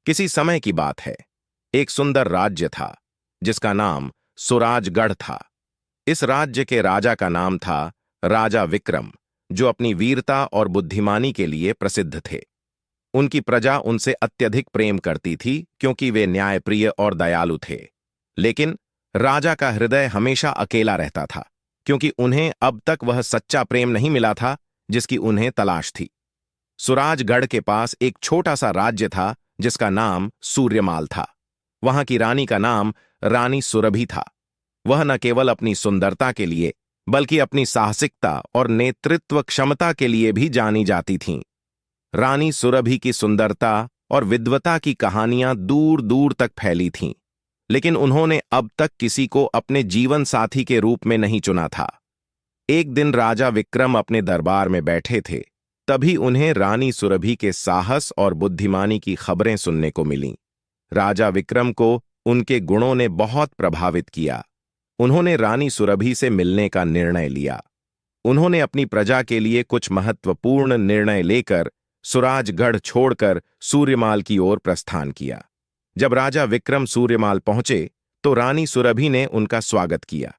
किसी समय की बात है। एक सुंदर राज्य था जिसका नाम सुराजगढ़ था। इस राज्य के राजा का नाम था राजा विक्रम, जो अपनी वीरता और बुद्धिमानी के लिए प्रसिद्ध थे। उनकी प्रजा उनसे अत्यधिक प्रेम करती थी क्योंकि वे न्यायप्रिय और दयालु थे। लेकिन राजा का हृदय हमेशा अकेला रहता था, क्योंकि उन्हें अब तक वह सच्चा प्रेम नहीं मिला था जिसकी उन्हें तलाश थी। सुराजगढ़ के पास एक छोटा सा राज्य था जिसका नाम सूर्यमाल था। वहां की रानी का नाम रानी सुरभि था। वह न केवल अपनी सुंदरता के लिए बल्कि अपनी साहसिकता और नेतृत्व क्षमता के लिए भी जानी जाती थीं। रानी सुरभि की सुंदरता और विद्वता की कहानियां दूर दूर तक फैली थीं, लेकिन उन्होंने अब तक किसी को अपने जीवन साथी के रूप में नहीं चुना था। एक दिन राजा विक्रम अपने दरबार में बैठे थे, तभी उन्हें रानी सुरभि के साहस और बुद्धिमानी की खबरें सुनने को मिलीं। राजा विक्रम को उनके गुणों ने बहुत प्रभावित किया। उन्होंने रानी सुरभि से मिलने का निर्णय लिया। उन्होंने अपनी प्रजा के लिए कुछ महत्वपूर्ण निर्णय लेकर सुराजगढ़ छोड़कर सूर्यमाल की ओर प्रस्थान किया। जब राजा विक्रम सूर्यमाल पहुंचे तो रानी सुरभि ने उनका स्वागत किया।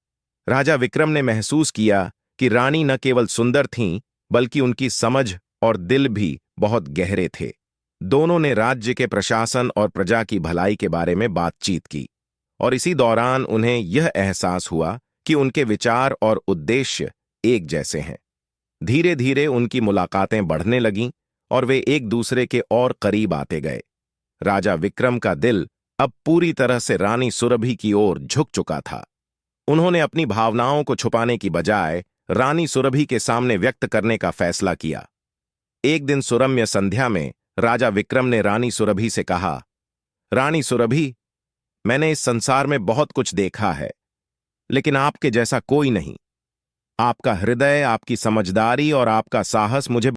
राजा विक्रम ने महसूस किया कि रानी न केवल सुंदर थीं, बल्कि उनकी समझ और दिल भी बहुत गहरे थे। दोनों ने राज्य के प्रशासन और प्रजा की भलाई के बारे में बातचीत की, और इसी दौरान उन्हें यह एहसास हुआ कि उनके विचार और उद्देश्य एक जैसे हैं। धीरे धीरे उनकी मुलाकातें बढ़ने लगीं और वे एक दूसरे के और करीब आते गए। राजा विक्रम का दिल अब पूरी तरह से रानी सुरभि की ओर झुक चुका था। उन्होंने अपनी भावनाओं को छुपाने की बजाय रानी सुरभि के सामने व्यक्त करने का फैसला किया। एक दिन सुरम्य संध्या में राजा विक्रम ने रानी सुरभि से कहा, रानी सुरभि, मैंने इस संसार में बहुत कुछ देखा है, लेकिन आपके जैसा कोई नहीं। आपका हृदय, आपकी समझदारी और आपका साहस मुझे